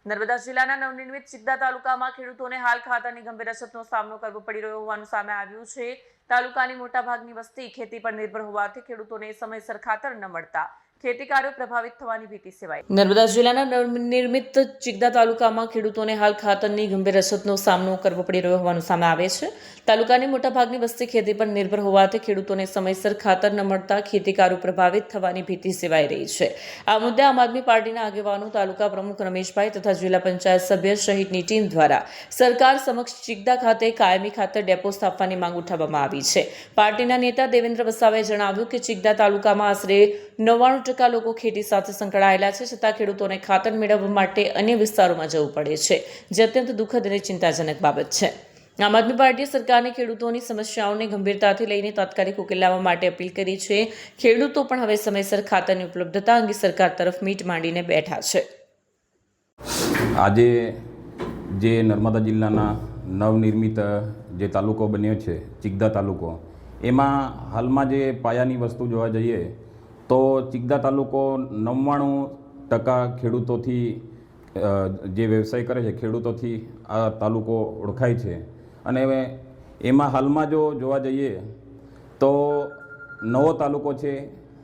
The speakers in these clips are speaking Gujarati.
નર્મદા જિલ્લાના નવનિર્મિત ચિકદા તાલુકામાં ખેડૂતોને હાલ ખાતરની ગંભીર અછતનો સામનો કરવો પડી રહ્યો હોવાનું સામે આવ્યું છે। તાલુકાની મોટાભાગની વસ્તી ખેતી પર નિર્ભર હોવાથી ખેડૂતોને સમયસર ખાતર ન મળતા ખેતી કાર્યો પ્રભાવિત થવાની ભીતિ સેવાઈ। નર્મદા જિલ્લાના નવનિર્મિત ચિકદા તાલુકામાં ખેડૂતોને હાલ ખાતરની ગંભીર અછતનો સામનો કરવો પડી રહ્યો હોવાનું સામે આવે છે। તાલુકાની મોટાભાગની વસ્તી ખેતી પર નિર્ભર હોવાથી ખેડૂતોને સમયસર ખાતર ન મળતા ખેતી કાર્યો પ્રભાવિત થવાની ભીતિ સેવાઈ રહી છે। આ મુદ્દે આમ આદમી પાર્ટીના આગેવાનો, તાલુકા પ્રમુખ રમેશભાઈ તથા જિલ્લા પંચાયત સભ્ય સહિતની ટીમ દ્વારા સરકાર સમક્ષ ચિકદા ખાતે કાયમી ખાતર ડેપો સ્થાપવાની માંગ ઉઠાવવામાં આવી છે। પાર્ટીના નેતા દેવેન્દ્ર વસાવાએ જણાવ્યું કે ચિકદા તાલુકામાં આશરે 99% લોકો ખેતી સાથે સંકળાયેલા છે, છતાં ખેડૂતોને ખાતર મેળવવા માટે અન્ય વિસ્તારોમાં જવું પડે છે, જે અત્યંત દુઃખદ અને ચિંતાજનક બાબત છે। આમ આદમી પાર્ટીએ સરકારને ખેડૂતોની સમસ્યાઓને ગંભીરતાથી લઈને તાત્કાલિક ઉકેલ લાવવા માટે અપીલ કરી છે। ખેડૂતો પણ હવે સમયસર ખાતરની ઉપલબ્ધતા અંગે સરકાર તરફ મીટ માંડીને બેઠા છે। આજે જે નર્મદા જિલ્લાના નવનિર્મિત જે તાલુકો બન્યો છે, ચિકદા તાલુકો, એમાં હાલમાં જે પાયાની વસ્તુ જોવા જઈએ તો ચિકદા તાલુકો 99% ખેડૂતોથી જે વ્યવસાય કરે છે ખેડૂતોથી આ તાલુકો ઓળખાય છે। અને એમાં હાલમાં જો જોવા જઈએ તો નવો તાલુકો છે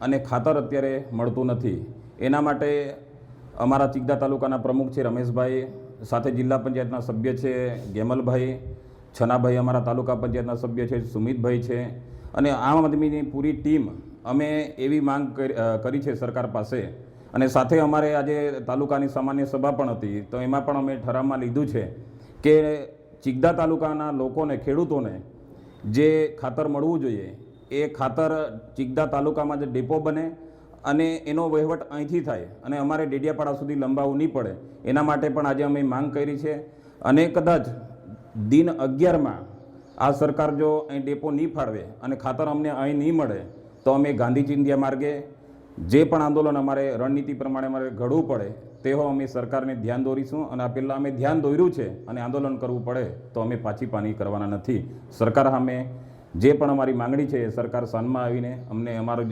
અને ખાતર અત્યારે મળતું નથી। એના માટે અમારા ચિકદા તાલુકાના પ્રમુખ છે રમેશભાઈ, સાથે જિલ્લા પંચાયતના સભ્ય છે ગેમલભાઈ, છનાભાઈ અમારા તાલુકા પંચાયતના સભ્ય છે સુમિતભાઈ છે, અને આમ આદમીની પૂરી ટીમ અમે એવી માંગ કરી છે સરકાર પાસે। અને સાથે અમારે આજે તાલુકાની સામાન્ય સભા પણ હતી, તો એમાં પણ અમે ઠરાવમાં લીધું છે કે ચિકદા તાલુકાના લોકોને, ખેડૂતોને જે ખાતર મળવું જોઈએ એ ખાતર ચિકદા તાલુકામાં જે ડેપો બને અને એનો વહીવટ અહીંથી થાય અને અમારે ડેડિયાપાડા સુધી લંબાવવું નહીં પડે, એના માટે પણ આજે અમે માંગ કરી છે। અને કદાચ દિન 11માં આ સરકાર જો અહીં ડેપો નહીં ફાળવે અને ખાતર અમને અહીં નહીં મળે તો અમે ગાંધી ચિંધ્યા માર્ગે જે પણ આંદોલન અમારે રણનીતિ પ્રમાણે અમારે ઘડવું પડે તેઓ અમે સરકારને ધ્યાન દોરીશું। અને આ પહેલાં અમે ધ્યાન દોર્યું છે અને આંદોલન કરવું પડે તો અમે પાછી પાની કરવાના નથી। સરકાર સામે જે પણ અમારી માંગણી છે એ સરકાર સાનમાં આવીને અમને અમારો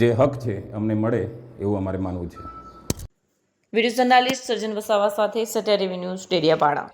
જે હક છે અમને મળે એવું અમારે માનવું છે। વિડીયો જર્નાલિસ્ટ સર્જન વસાવા સાથે સત્ય ટીવી ન્યૂઝ, ડેડિયાપાડા।